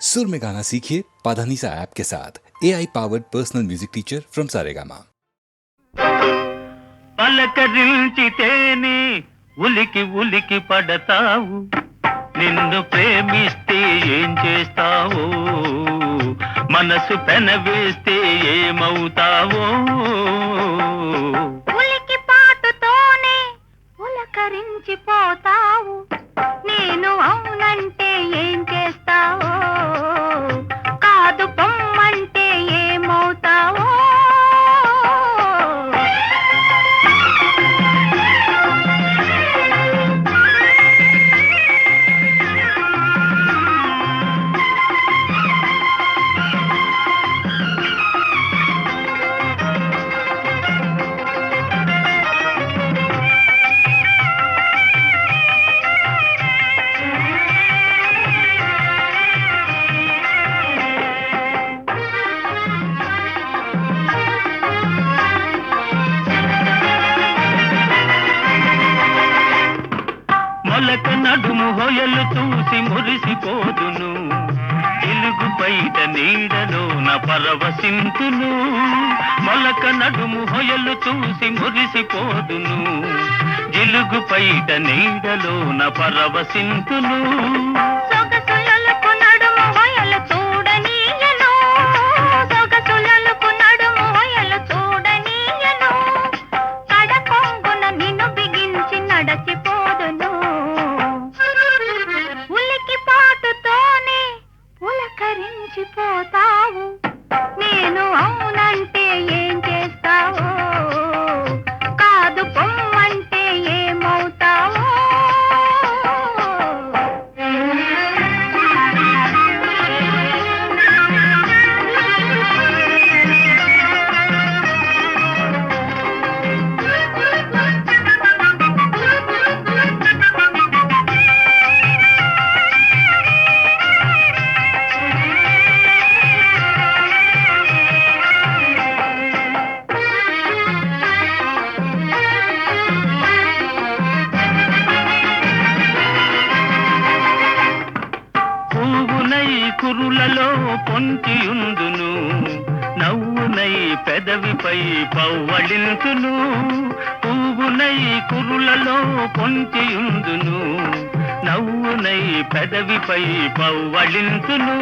सुर में गाना सीखिए पाधानीसा ऐप के साथ AI powered personal music teacher from Saregama. పలకరించితేనే ఉలికి ఉలికి పడతావు, నిన్ను ప్రేమిస్తే ఏం చేస్తావో, మనసు పెనవేస్తే ఏమవుతావో. ఉలికి పాటుతోనే పులకరించిపోతావు, నేను అవునంటే ఏం చేస్తావో, కాదు పొమ్మంటే ఏమవుతావో. మొలక నడుము హొయలు చూసి మురిసిపోదును, ఇలుగు బయట నీడలో నా పరవశింతును. మొలక నడుము హొయలు చూసి మురిసిపోదును, జిలుగు బయట నీడలో నా పరవశింతును. సొగసులకు నడుము హొయలు చూడనీయను, సొగసులకు నడుము హొయలు చూడనీయను, కడకొంగున నిన్ను బిగించి నడచిపోదును. ఉలికి పాటుతోనే పులకరించిపోతావు, నేను అవునంటే ఏం చేస్తావో, కాదు పొమ్మంటే ఏమవుతావో. పువ్వునై కురులలో పొంచియుందును, నవ్వునై పెదవిపై పవ్వళింతును. పువ్వునై కురులలో పొంచియుందును, నవ్వునై పెదవిపై పవ్వళింతును.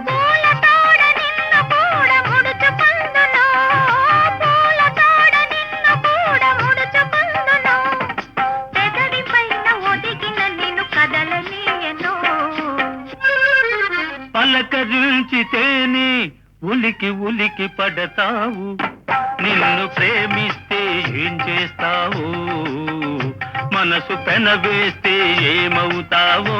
పూల తోడ నిన్ను కూడా ముడుచుకుందును, పూల తోడ నిన్ను కూడా ముడుచుకుందును, పెదవి పైన ఒదిగిన నిన్ను కదలనీయను. పలకరించితేనే ఉలికి ఉలికి పడతావు, నిన్ను ప్రేమిస్తే ఏం చేస్తావో, మనసు పెనవేస్తే ఏమవుతావో.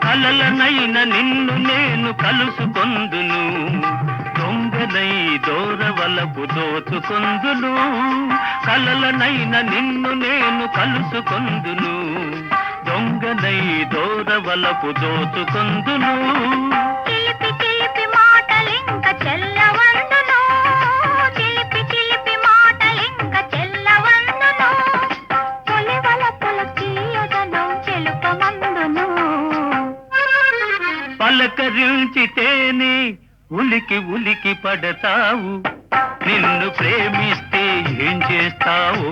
కలలనైన నిన్ను నేను కలుసుకొందును, దొంగనై దూరవలపు దోచుకొందును. కలలనైన నిన్ను నేను కలుసుకొందును, దొంగనై దూరవలపు దోచుకొందును. చిలిపి చిలిపి మాటలింక చెల్లవందును, చిలిపి చిలిపి మాటలింక చెల్లవందును, తొలివలపుల తీయదనం తెలుపమందును. పలకరించితేనే ఉలికి ఉలికి పడతావు, నిన్ను ప్రేమిస్తే ఏం చేస్తావో,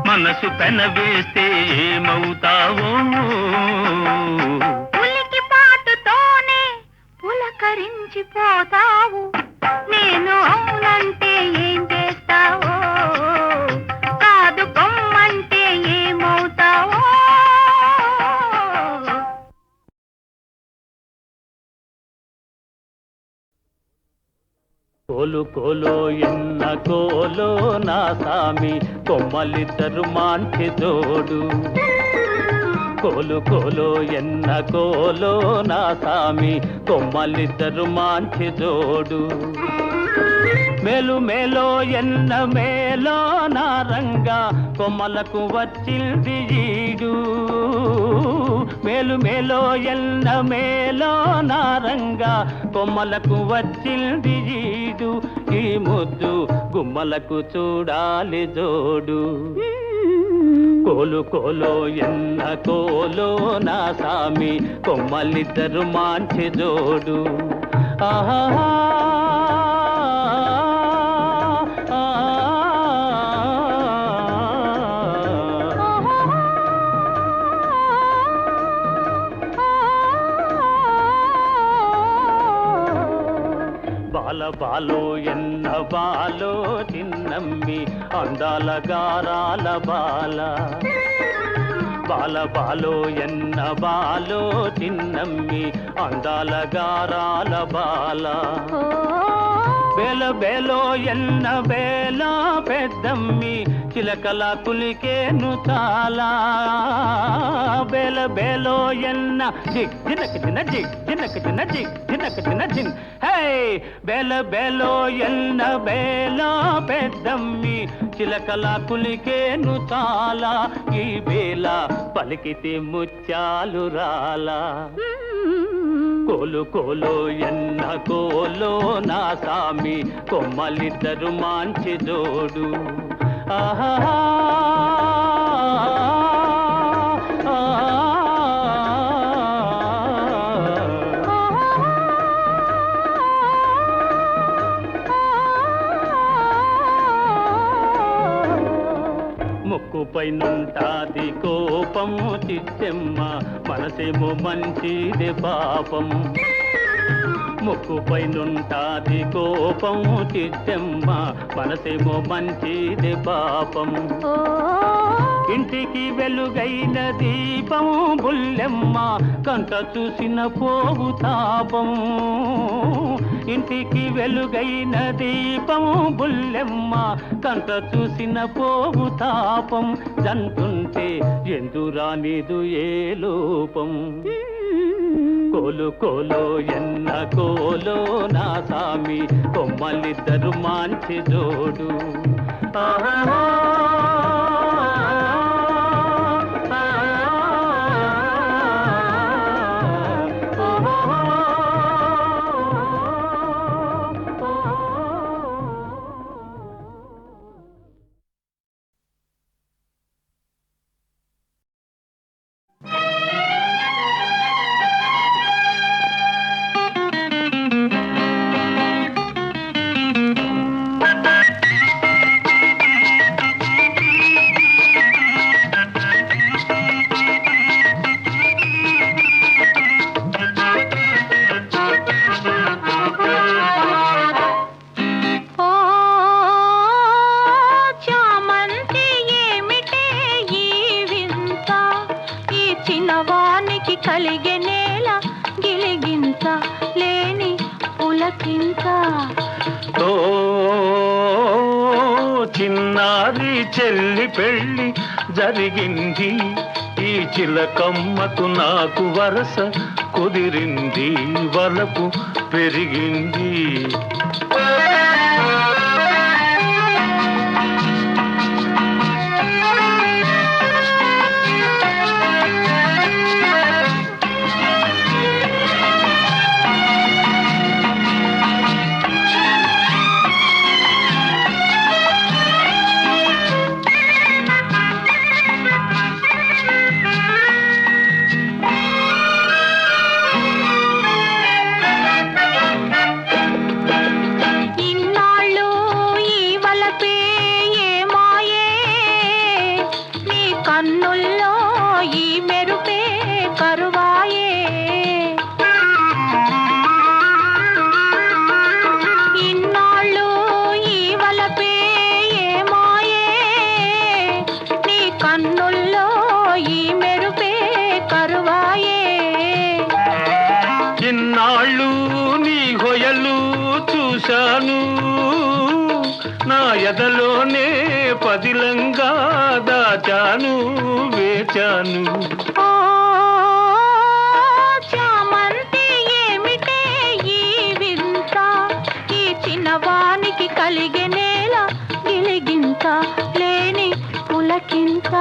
మనసు పెనవేస్తే ఏమవుతావో. ఉలికి పాటుతోనే పులకరించిపోతావు, నేను అవునంటే ఏం చేస్తావో, కాదు పొమ్మంటే ఏమవుతావో. ఓ కోలు కోలో ఎన్న కోలో నా సామి కొమ్మలిద్దరు మాంచి జోడు కోలు కోలో ఎన్న కోలో నా సామి కొమ్మలిద్దరు మాంచి జోడు మేలు మేలో ఎన్న మేలో నా రంగా కొమ్మలకు వచ్చింది ఈడు మేలు మేలో ఎన్న మేలో నా రంగా కొమ్మలకు వచ్చింది ఈడు ఈ ముద్దు గుమ్మలకు చూడాలి జోడు కోలు కోలో ఎన్న కోలో నా సామి కొమ్మలిద్దరు మాంచి జోడు ఆహా బాల బాలో ఎన్న బాలో చిన్నమ్మి అందాల గారాల బాల బాల బాలో ఎన్న బాలో చిన్నమ్మి అందాల గారాల బాల బేల బేలో ఎన్న బేల పెద్దమ్మి చిలకల కులికేను చాలా బేల బేలో ఎన్న జిగ్ జినక జిన జిగ్ జినక జిన జిగ్ జినక జిన జిన్ హే బేల బేలో ఎన్న బేల పెద్దమ్మి చిలకల కులికేను చాలా ఈ బేల పలికితే ముత్యాలు రాలా కోలు కోలో ఎన్న కోలో నా సామి కొమ్మలిద్దరు మాంచి జోడు ఆహా ముక్కుపై నుంటాది కోపము చిత్తెమ్మ మనసేమో మంచిది పాపం ముక్కుపై నుంటాది కోపము చిత్తెమ్మ మనసేమో మంచిది పాపం ఇంటికి వెలుగైన దీపం బుల్లెమ్మ కంట చూసిన పోవు తాపం ఇంటికి వెలుగైన దీపం బుల్లెమ్మ కంట చూసిన పోవు తాపం జంతుంటే ఎందురానిదు ఏ లోపం కోలు కోలో ఎన్న కోలో నా సామి కొమ్మలిద్దరు మాంచి జోడు ఆహా కలిగెనేల గిలిగింత లేని పులకింత ఓ చిన్నారి చెల్లి పెళ్ళి జరిగింది ఈ చిలకమ్మకు నాకు వరస కుదిరింది వలపు పెరిగింది ఇన్నాళ్ళు నీ హొయలు చూశాను ఎదలోనే పదిలంగా దాచాను వేచాను. ఓ చామంతి ఏమిటే ఈ వింత, ఈ చిన్నవానికి కలిగే నేల గిలిగింత లేని పులకింత.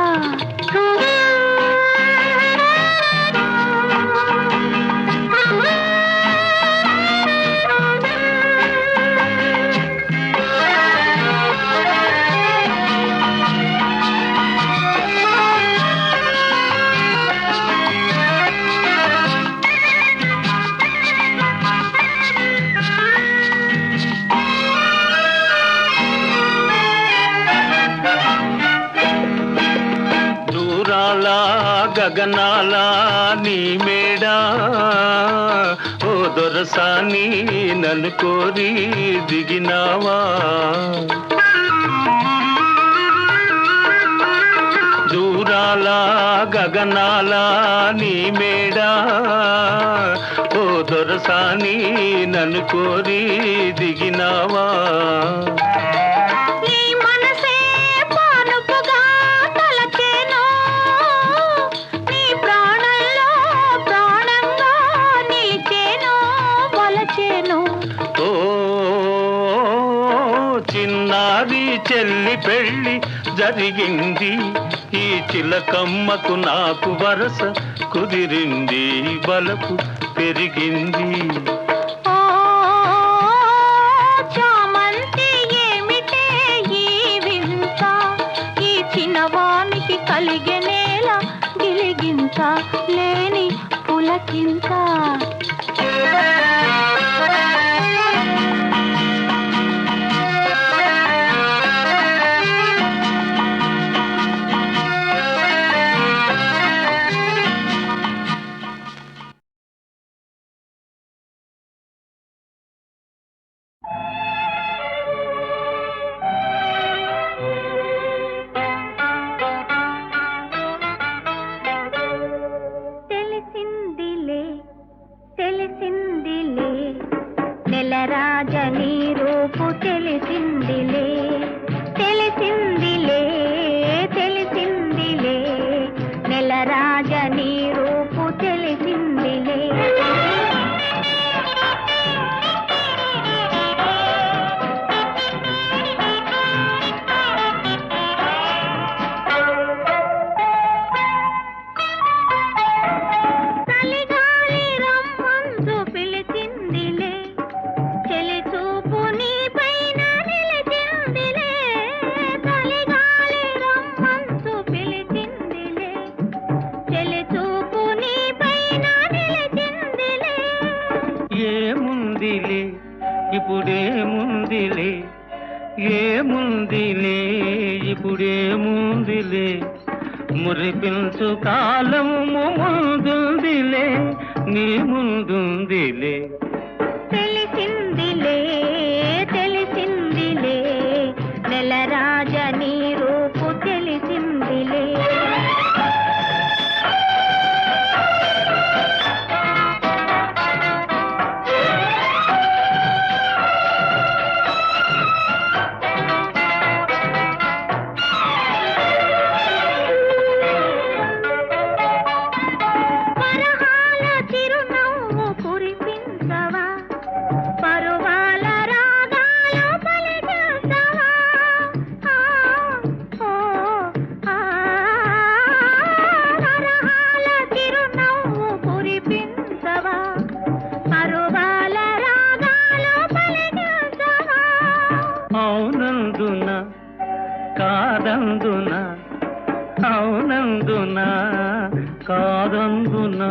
గగనాల నీ మేడా ఓ దొరసాని నన్ను కోరి దిగినావా. దూరాల గగనాల నీ మేడా ఓ దొరసాని నన్ను కోరి దిగినావా. చిన్నారి చెల్లి పెళ్ళి జరిగింది, ఈ చిలకమ్మకు నాకు వరస కుదిరింది, బలపు పెరిగింది. ఓ చామంతి ఏమిటే ఈ వింత, ఈ చిన్నవానికి కలిగే నేల గిలిగింత లేని పులకింత. నెలరాజని రూపు తెలిసిందిలే, తెలిసిందిలే, తెలిసిందిలే, నెలరాజని రూపు తెలిసిందిలే. ఏముందిలే ఇప్పుడేముందిలే, ఏముందిలే ఇప్పుడేముందిలే, మురిపించు కాలము ముందుందిలే, నీ ముందుందిలే. తెలిసిందిలే, తెలిసిందిలే, నెలరాజని రూపు తెలిసిందిలే. అవునందున కాదందున, అవునందున కాదందున,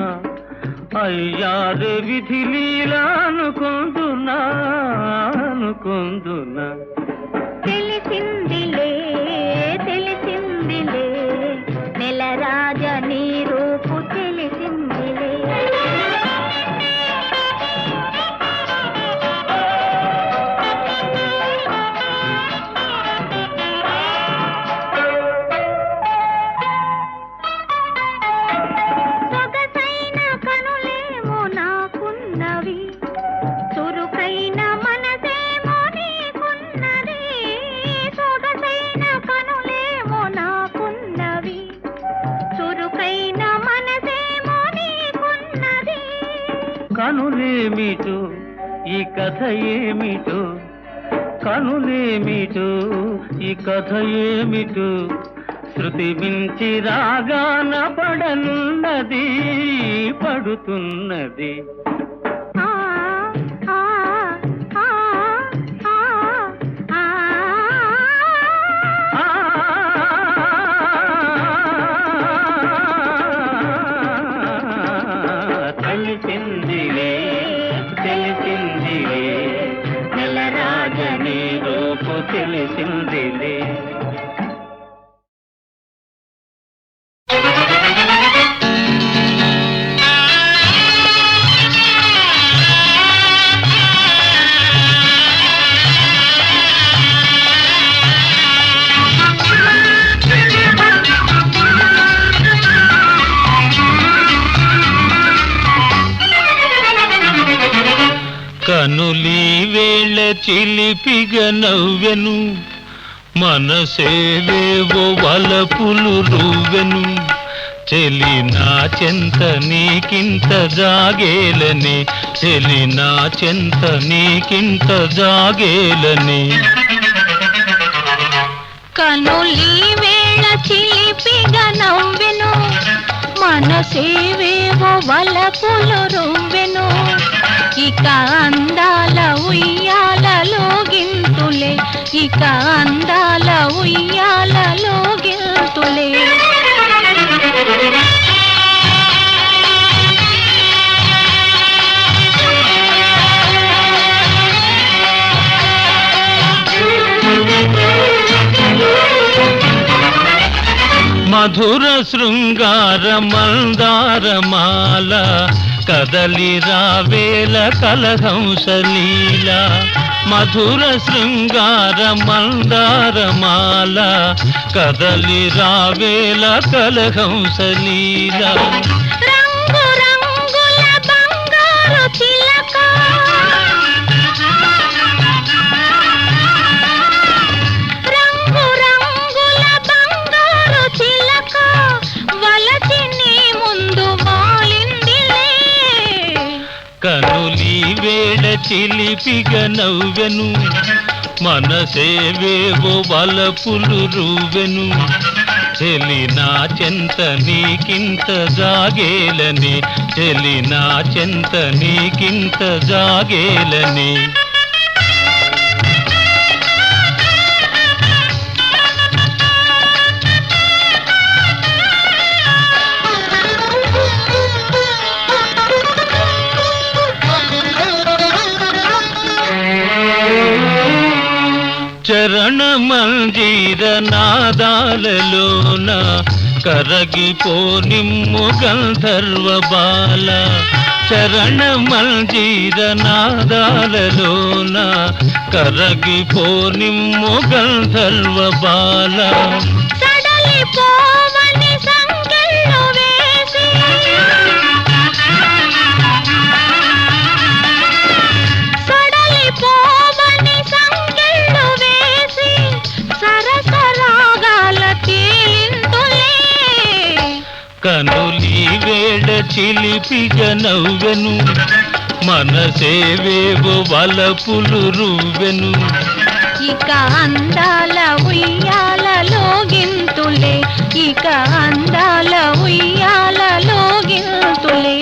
అయ్యారే విధి లీలా అనుకుందునా, అనుకుందునా. తెలిసిందిలే, తెలిసిందిలే, నెలరాజని రూపు తెలిసిందిలే. సొగసైన కనులేమో నాకున్నవి, చురుకైన మనసేమో నీకున్నది. కనులేమిటో ఈ కథ ఏమిటో, కనులేమిటో ఈ కథ ఏమిటో, శృతి మించి రాగాన పడనున్నది పడుతున్నది. ఆ ఆ ఆ ఆ తెలిసిందిలే తెలిసిందిలే నెలరాజని రూపు తెలిసిందిలే. కనులీ వేళ చిలిపిగ నవ్వెను, మనసేవేవో వలపులు రువ్వెను, చెలి నా చెంత నీకింత జాగేలని, చెలి నా చెంత నీకింత జాగేలని. కనులీ వేళ చిలిపిగ నవ్వెను, మనసేవేవో వలపులు రువ్వెను, ఇక అందాల ఉయ్యాలలో గింతులే, ఇక అందాల ఉయ్యాలలో గింతులే. మధుర శృంగార మందారమాల కదలి రావేల కలహంసలీల, మధుర శృంగార మందారమాల కదలి రావేల కలహంసలీల. రంగు రంగుల బంగారు చిలక, రంగు రంగుల బంగారు చిలక, వలచి నీ ముందు వాలిందిలే. కనులీ వేళ చిలిపిగ నవ్వెను, మనసేవేవో వలపులు రువ్వెను, చెలి నా చెంత నీకింత జాగేలని, చెలి నా చెంత నీకింత జాగేలని. చరణ మంజీర నాదాలలోన కరగిపోనిమ్ము గంధర్వ బాల, చరణ మంజీర నాదాలలోన కరగిపోనిమ్ము గంధర్వ బాల. సడలిపోవని సంకెళ్ళు వేసి, సడలిపోవని సంకెళ్ళు వేసి, సరసరాగాల తేలిందులే. కనులీ వేళ చిలిపిగ నవ్వెను, మనసేవేవో వలపులు రువ్వెను, ఇక అందాల ఉయ్యాలలో గింతులే, ఇక అందాల ఉయ్యాలలో గింతులే.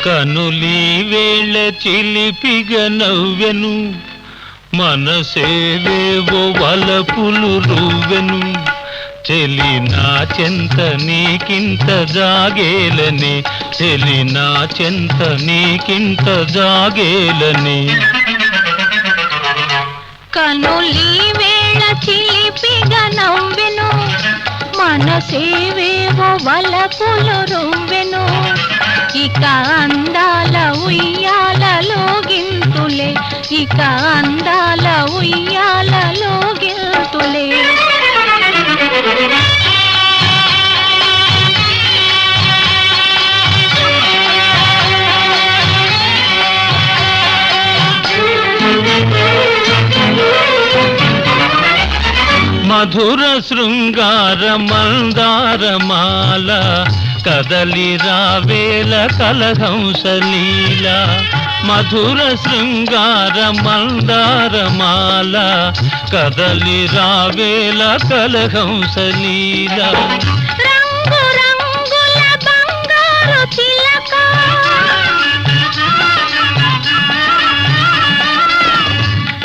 కనులీ వేళ చిలిపిగ నవ్వెను, మనసేవేవో వలపులు రువ్వెను, చెలి నా చెంత నీకింత జాగేలని, చెలి నా చెంత నీకింత జాగేలని. కనులీ వేళ చిలిపిగ నవ్వెను, మనసేవేవో వలపులు రువ్వెను, ఇక అందాల ఉయ్యాలలో గింతులే, ఇక అందాల ఉయ్యాలలో గెంతులే. మధుర శృంగార మందారమాల కదలి రావేల కలహంసలీల. మధుర శృంగార మందారమాల కదలి రావేల కలహంసలీల. రంగు రంగుల బంగారు చిలక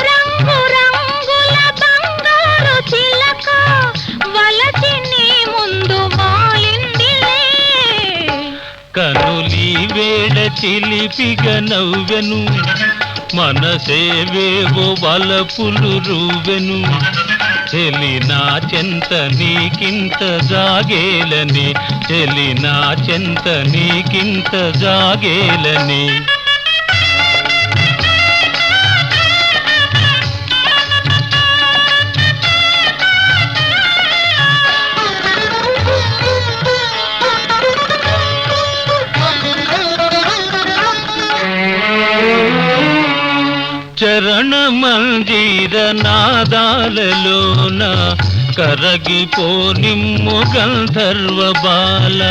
రంగు రంగుల బంగారు చిలక వలచి నీ ముందు వాలిందిలే. కనులి వేడ చిలిపిగ నవ్వెను మనసేవేవో వలపులు రువ్వెను. చెలి నా చెంత నీకింత జాగేలని, చెలి నా చెంత నీకింత జాగేలని. చరణ మంజీర నాదాలలోన కరగిపోనిమ్ము గంధర్వ బాల.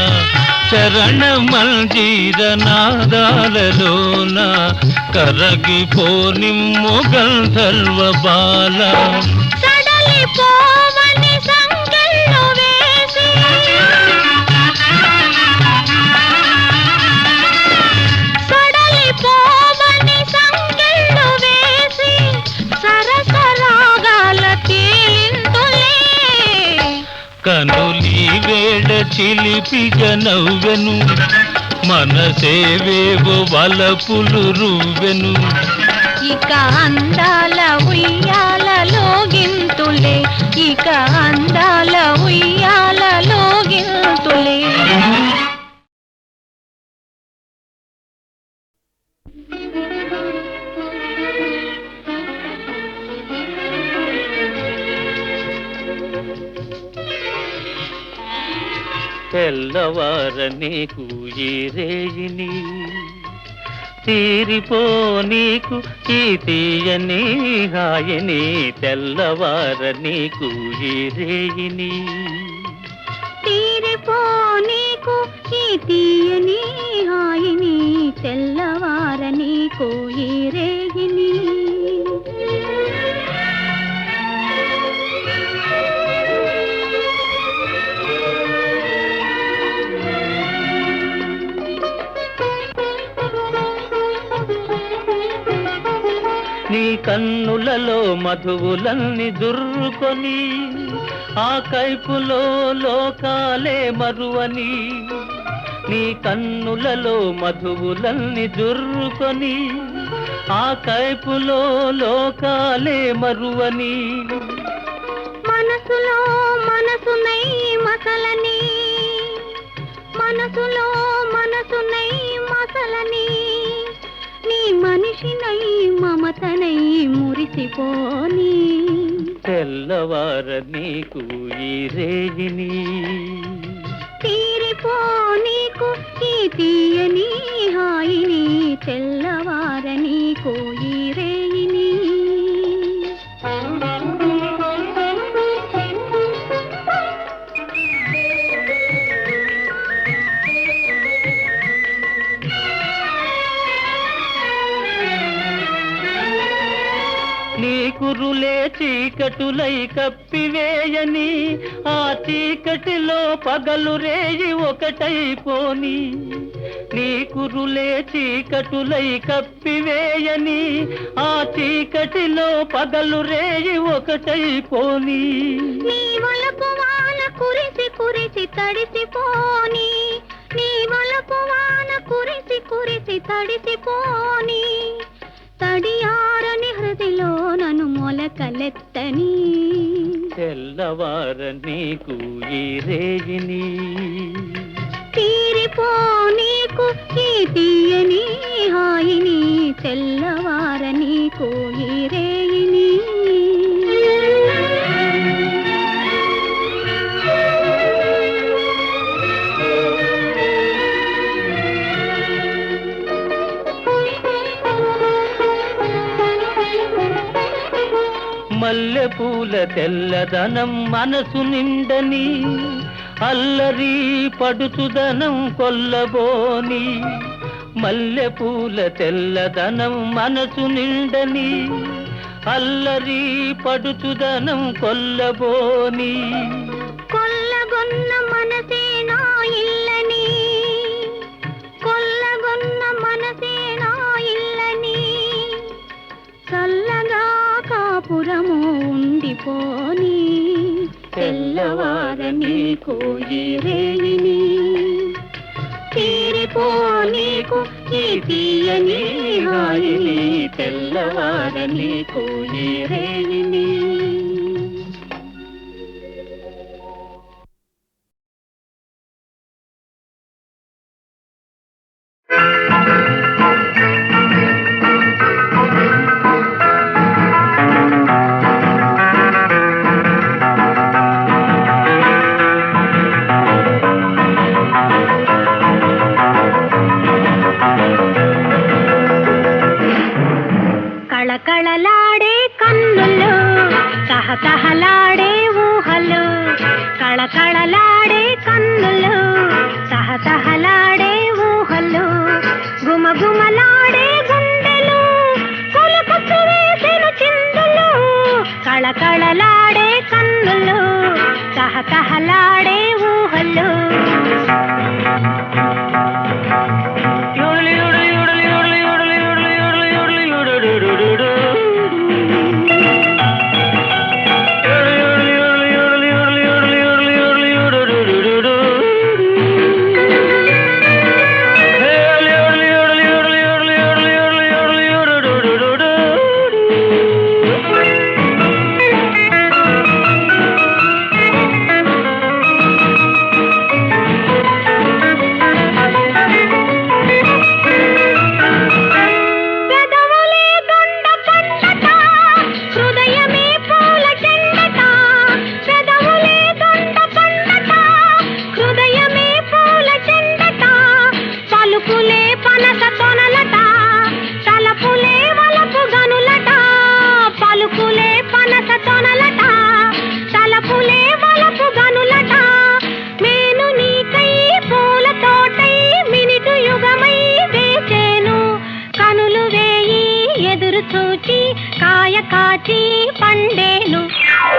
చరణ మంజీర నాదాలలోన కరగిపోనిమ్ము గంధర్వ బాల. సడలిపోవని సంకెళ్ళు వేసి సడలిపోవని సంకెళ్ళు వేసి సరసరాగాల తేలిందులే. కనులి వేడ చిలిపిగ నవ్వెను మనసేవేవో వలపులు రువ్వెను. ఇక అందాల ఉయ్యాలలో గింతులే, ఇక అందాల ఉయ్యాలలో గింతులే. తెల్లవార నీకు ఈ రేయిని, తీరిపో నీకు ఈ తీయని హాయిని. తెల్లవార నీకు ఈ రేయిని, తీరిపో నీకు ఈ తీయని హాయిని. తెల్లవార నీకు ఈ రేగిని. నీ కన్నులలో మధువులన్నీ దుర్రుకొని ఆ కైపులో లోకాలే మరువని. నీ కన్నులలో మధువులన్నీ దుర్రుకొని ఆ కైపులో లోకాలే మరువని. మనసులో మనసునై మసలని, మనసులో మనసునై మసలని. నీ మనిషినై మమతనై మురిసిపోని. తెల్లవార నీకు ఈ రేగిని, తీరిపో నీకు ఈ తీయని హాయిని. తెల్లవార నీకు ఈ రేగిని. నీ కురులే చీకటులై కప్పివేయని, ఆ చీకటిలో పగలు రేయి ఒకటైపోని. నీ కురులే చీకటులై కప్పివేయని, ఆ చీకటిలో పగలు రేయి ఒకటైపోని. నీ వలపు వాన కురిసి కురిసి తడిసిపోని, నీ వలపు వాన కురిసి కురిసి తడిసిపోని. తడియారని హృదిలో నన్ను మొలకలెత్తని. తెల్లవార నీకు ఈ రేగిని, తీరిపో నీకు ఈ తీయని హాయిని. తెల్లవార నీకు ఈ రేయిని మల్లెపూల తెల్లదనం మనసు నిండని అల్లరి పడుచుదనం కొల్లబోని మల్లెపూల తెల్లదనం మనసు నిండని అల్లరి పడుచుదనం కొల్లబోని కొల్లగొన్న మనసే నా ఇల్లని కొల్లగొన్న మనసే నా ఇల్లని చల్లగా కాపురము ఉండిపోని తెల్లవార నీకు ఈ రేయిని తీరిపో నీకు ఈ తీయని హాయిని తెల్లవార నీకు ఈ రేయిని కళకళలాడే కన్నులు తహతహలాడే ఊహలు కళకళలాడే కన్నులు తహతహలాడే ఊహలు గుమగుమలాడే గుండెలు పులుపుచ్చు వేసిన చిందులు కళకళలాడే కన్నులు తహతహలాడే ఊహలు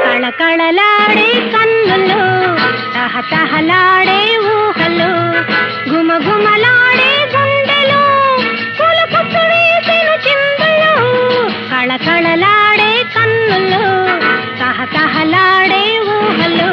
కళకళలాడే కన్నులు తహతహలాడే ఊహలు గుమగుమలాడే గుండెలు పులుపుచ్చు వేసిన చిందులు కళకళలాడే కన్నులు తహతహలాడే ఊహలు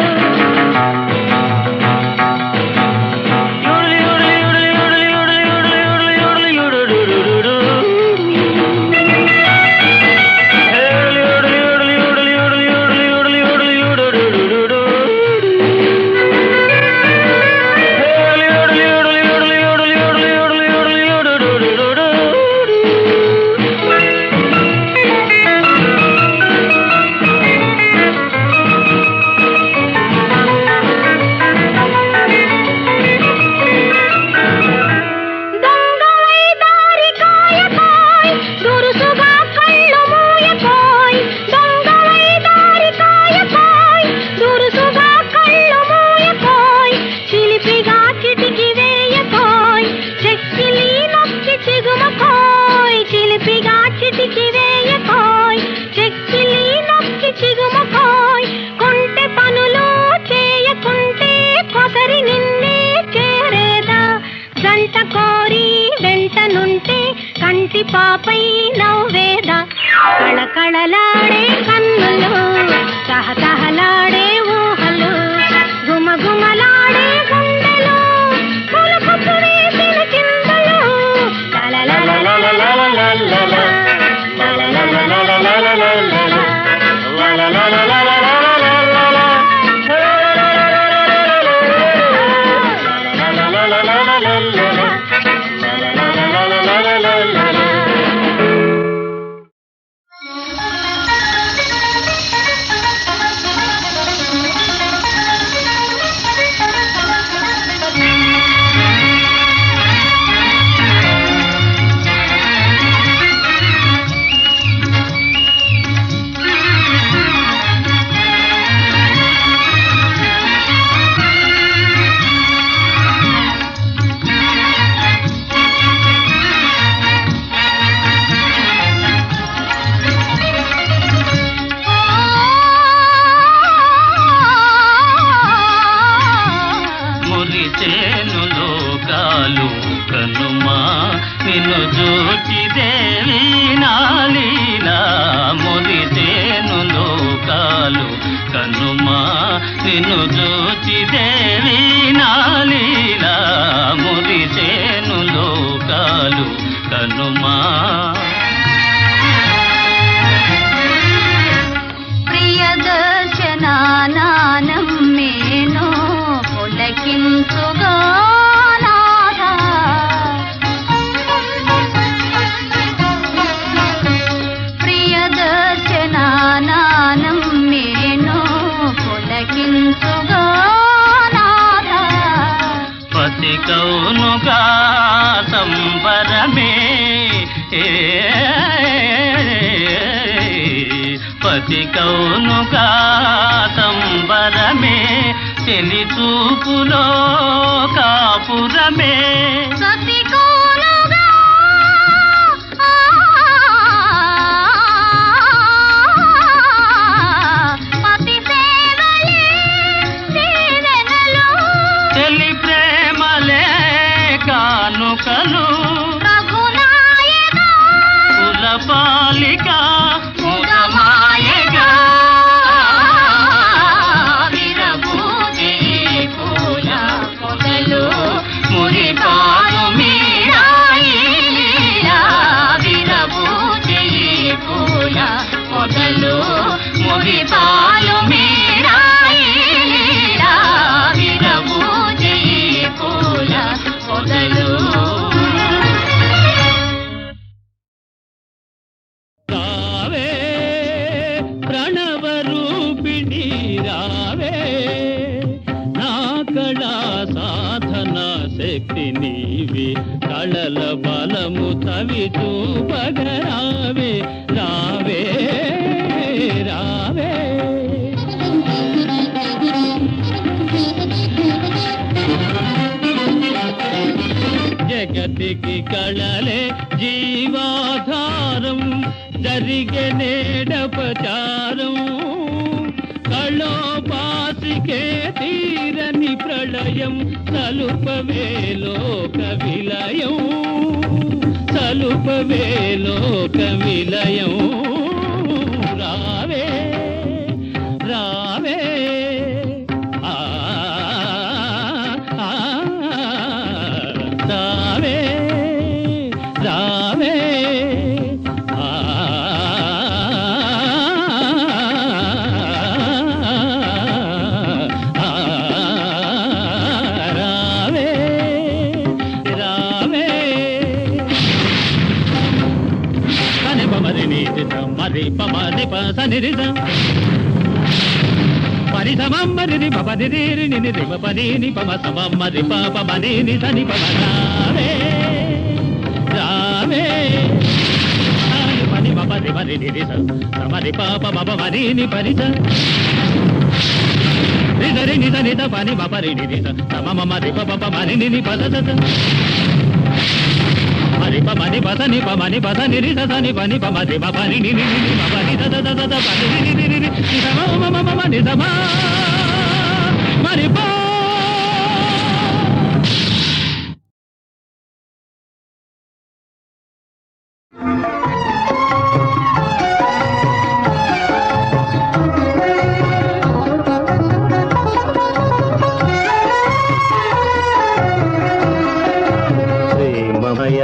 పాపై నవ్వేద కళకళలాడే కన్నులు తహతహలాడే ఊహలు గుమగుమలాడే గుండెలు పులుపుచ్చు వేసిన చిందులు దేవి నాలీలా మురిసేను లోకాలు కనుమా నిన్ను చూచి దేవి నాలీలా మురిసేను లోకాలు కనుమా ప్రియదర్శనానం మేనో పులకించుగా ప్రియదర్శనానం మేనో పులకించుగా పతి కౌనుగా సంబరమే పతి కౌనుగా సంబరమే చెలి చూపులో కాపురమే సతి కోలుగా పతి సేవలే దీవెనలు చెలి ప్రేమలే కానుకలు రఘునాయక కులపాలిక ముగమాయగా విరబూజే పూల పొదలు మురిపాలు మీరాయి లీలా విరబూజే పూల పొదలు మురిపాలు మీరాయి లీలా విరబూజే పూల పొదలు రావే ప్రణవ రూపిణి రావే నా కళా సాధన శక్తి నీవి కళల బలము తవి చూపగరావే రావే రావే జగతికి కళలే జీవాధారం జరిగే నేడపచారం కళోపాసికే తీరని ప్రళయం సలుపవే లోక విలయం సలుపవే లోక విలయం రావే రావే ఆ ఆ, రావే రావే ఆ రావే రావే సని పమరి నీతి మరి పమని పని పని సమమ్మరి పని ని పని ని పమ సమమ్మరి పమని ని సని పమ రావే రావే పని మపరి మరి ని సమరి పాప మప మరి ని పని రి ని ని పని మపరి ని సమ మమ రి ప మరి ని పద మరి పమని పదని పమని పదని రి సని పని పమది పని ని ని పని పని ని ని సమ మమ మమ ని సమ మరి పా ప్రేమమయ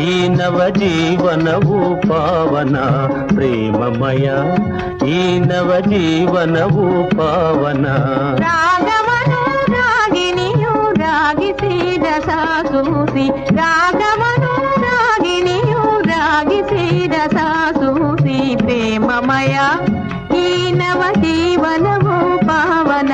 ఈ నవ జీవనవు పావన ప్రేమమయ ఈ నవ జీవనవు పావన రాగమను రాగినియు రాగిసి రసాసూసి రాగమను రాగినియు రాగిసి రసాసూసి ప్రేమమయ ఈ నవ జీవనము పావన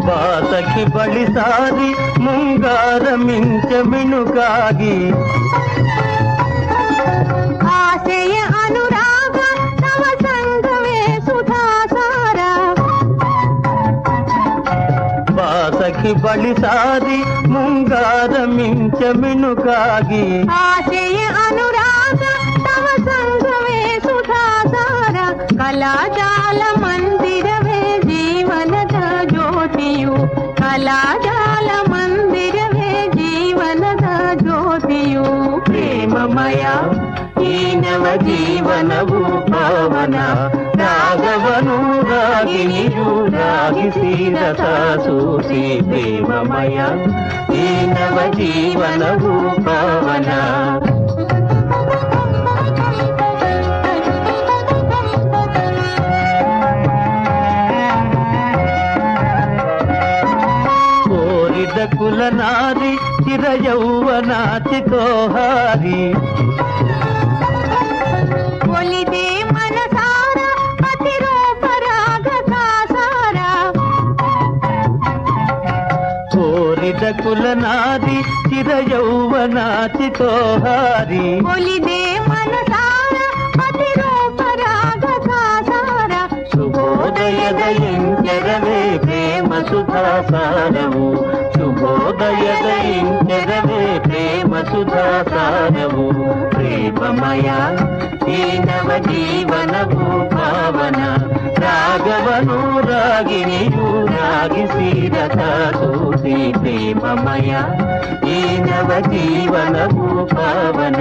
ಬಾಸಖಿ ಬಳಿ ಸಾರಿ ಮುಂಗಾರ ಮಿಂಚ ಮಿಣುಕಾಗಿ ಆಸೆಯ ಅನುರಾಗ ತವ ಸಂಗವೇ ಸುಧಾಸಾರ ಬಾಸಖಿ ಬಳಿ ಸಾರಿ ಮುಂಗಾರ ಮಿಂಚ ಮಿಣುಕಾಗಿ ಆಸೆಯ ಅನುರಾಗ ತವ ಸಂಗವೇ ಸುಧಾಸಾರ ಕಲಾಜಾಲ ಮನ್ ಜೀವನವು ಪಾವನ ರಾಗವನು ರಾಗಿಣಿಯು ರಾಗಿಸಿದ ಸೂಸಿ ಪ್ರೇಮಮಯ ಈ ನವ ಜೀವನವು ಪಾವನ కులనాది చిర యౌవనాచితో హారి ఒలిదే మనసార అతిరూప రాగ సాసార కోరిద కులనాది చిర యౌవనాచితో హారి ఒలిదే మనసార అతిరూప రాగ సాసార శుభోదయద ఇంజరవే ప్రేమ సుధాసారము శుభోదయద ఇంజరవే ప్రేమ సుధాసారము ప్రేమమయ ఈ నవ జీవనము పావన రాగవను రాగిಣಿయు రాగిసిరత సూసి ప్రేమమయ ఈ నవ జీవనము పావన